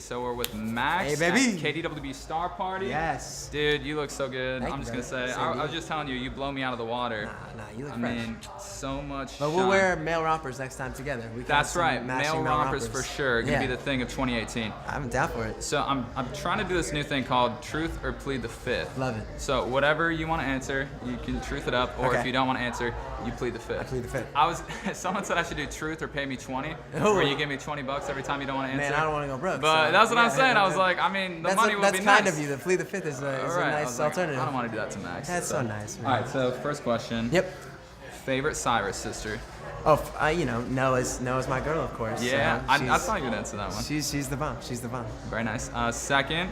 So we're with Max Hey, baby. at KDWB Star Party. Yes. Dude, you look so good. Thank I'm you, just going to say, brother. I was just telling you, you blow me out of the water. Nah, you look I fresh. mean, so much But we'll shine. wear male rompers next time together. We can That's have some right. matching Male rompers for sure. Going to be the thing of 2018. I'm down for it. So I'm trying to do this new thing called Truth or Plead the Fifth. Love it. So whatever you want to answer, you can truth it up, or Okay. if you don't want to answer, you plead the fifth. I plead the fifth. Someone said I should do truth or pay me 20, Oh. where you give me $20 every time you don't want to answer. Man, I don't want to go broke. But so, that's what I'm yeah, saying. I was yeah. like, I mean, the money would That's be kind nice. of you. The plead the fifth is a All right. I nice was like, alternative. I don't want to do that to Max. That's so nice, man. All right, so first question. Yep. Favorite Cyrus sister? Oh, Noah's my girl, of course. Yeah, so I thought you would answer that one. She's the bomb. She's the bomb. Very nice. Second.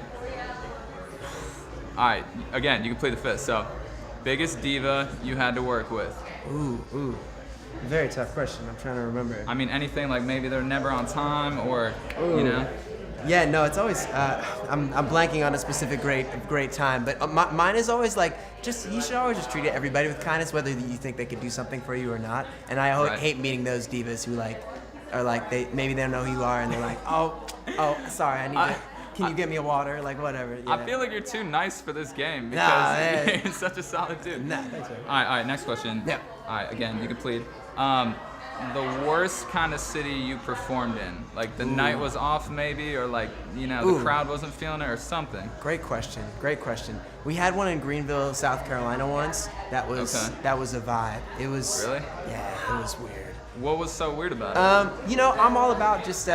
All right, again, you can plead the fifth. So, biggest diva you had to work with? Ooh. Very tough question. I'm trying to remember. I mean, anything like maybe they're never on time, or you know. Yeah, no, it's always. I'm blanking on a specific great time, but mine is always like you should always just treat everybody with kindness, whether you think they could do something for you or not. And I hate meeting those divas who are like maybe they don't know who you are and they're like, oh, sorry, I need to. Can you get me a water? Like whatever. Yeah. I feel like you're too nice for this game because you're such a solid dude. Nah, thanks, man. All right, next question. Yeah. All right, again, you can plead. The worst kind of city you performed in, like the night was off maybe, or like the crowd wasn't feeling it or something. Great question. We had one in Greenville, South Carolina once. That was a vibe. It was Really? Yeah, it was weird. What was so weird about it? I'm all about just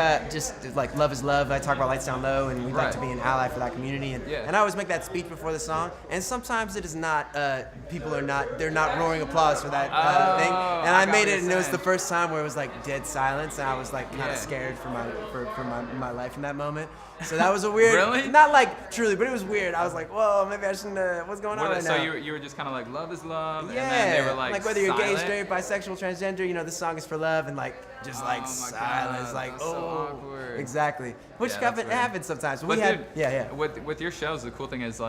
like love is love. I talk about Lights Down Low, and we'd like to be an ally for that community. And I always make that speech before the song. And sometimes it is not. They're not roaring applause for that thing. And I made it, and it was the first time where it was like dead silence, and I was like kind of scared for my life in that moment. So that was a weird. Really? Not like truly, but it was weird. I was like, whoa, maybe I shouldn't. What's going on right now? So you were just kind of like love is love, Yeah, and then they were like whether you're gay, silent. straight, bisexual, transgender, this song is for love, and just Oh my silence, God, like that's so awkward. exactly. Which Yeah, that's weird. happens sometimes. But But we had, dude, with your shows, the cool thing is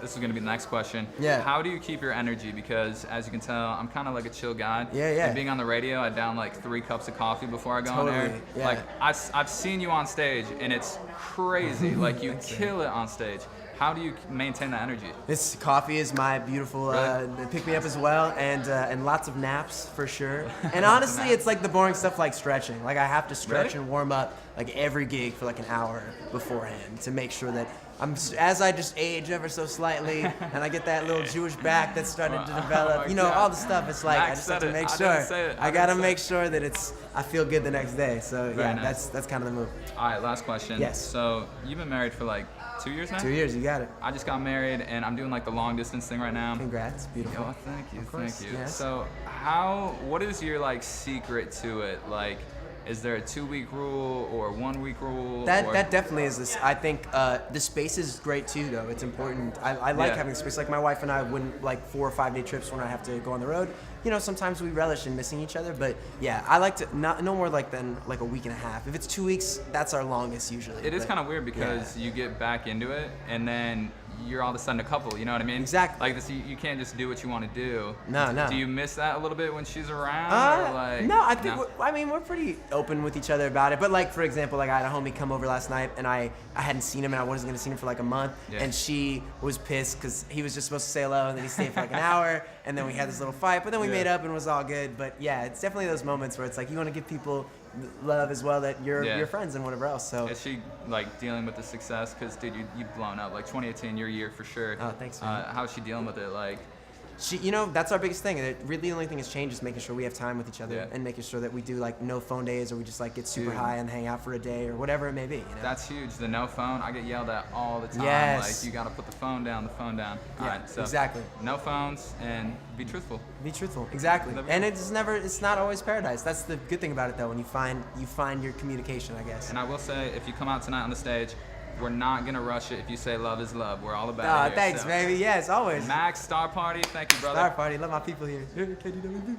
this is gonna be the next question. Yeah. How do you keep your energy? Because as you can tell, I'm kind of like a chill guy. Yeah. And being on the radio, I down like 3 cups of coffee before I go on air. Yeah. Like I've seen you on stage, and it's crazy. Like you kill it on stage. How do you maintain that energy? This coffee is my beautiful pick me up as well, and lots of naps for sure. And honestly, it's like the boring stuff like stretching. Like I have to stretch and warm up like every gig for like an hour beforehand to make sure that as I just age ever so slightly, and I get that little Jewish back that's starting to develop. All the stuff. It's like I just have to make sure. I gotta make sure that I feel good the next day. So nice. that's kind of the move. All right, last question. Yes. So you've been married for like 2 years now? 2 years, you got it. I just got married, and I'm doing like the long distance thing right now. Congrats, beautiful. Oh, thank you, Of course, thank you. yes. So what is your like secret to it? Like, is there a 2-week rule or 1-week rule? That definitely is this. I think the space is great too, though. It's important. I like having space. Like my wife and I wouldn't like 4 or 5 day trips when I have to go on the road. Sometimes we relish in missing each other, but yeah, I like to no more than a week and a half. If it's 2 weeks, that's our longest usually. It is kind of weird because you get back into it, and then you're all of a sudden a couple, you know what I mean? Exactly. Like this, you can't just do what you want to do. No. Do you miss that a little bit when she's around? No, I think we're pretty open with each other about it. But like for example, like I had a homie come over last night, and I hadn't seen him, and I wasn't gonna see him for like a month, and she was pissed because he was just supposed to say hello, and then he stayed for like an hour, and then we had this little fight, but then we made up and it was all good. But yeah, it's definitely those moments where it's like you want to give people love as well, that you're friends and whatever else. So is she like dealing with the success? Because dude, you've blown up. Like 2018, your year for sure. Oh, thanks, man. How's she dealing with it? Like, she, that's our biggest thing. Really, the only thing that's changed is making sure we have time with each other and making sure that we do like no phone days, or we just like get super high and hang out for a day or whatever it may be. That's huge. The no phone. I get yelled at all the time. Yes. Like you gotta put the phone down. All right. So exactly. No phones and be truthful. Be truthful. Exactly. And it's not always paradise. That's the good thing about it though. When you find your communication, I guess. And I will say, if you come out tonight on the stage, we're not gonna rush it. If you say love is love, we're all about it here. Thanks, baby. Yes, always. Max, Star Party. Thank you, brother. Star Party. Love my people here. KDWB.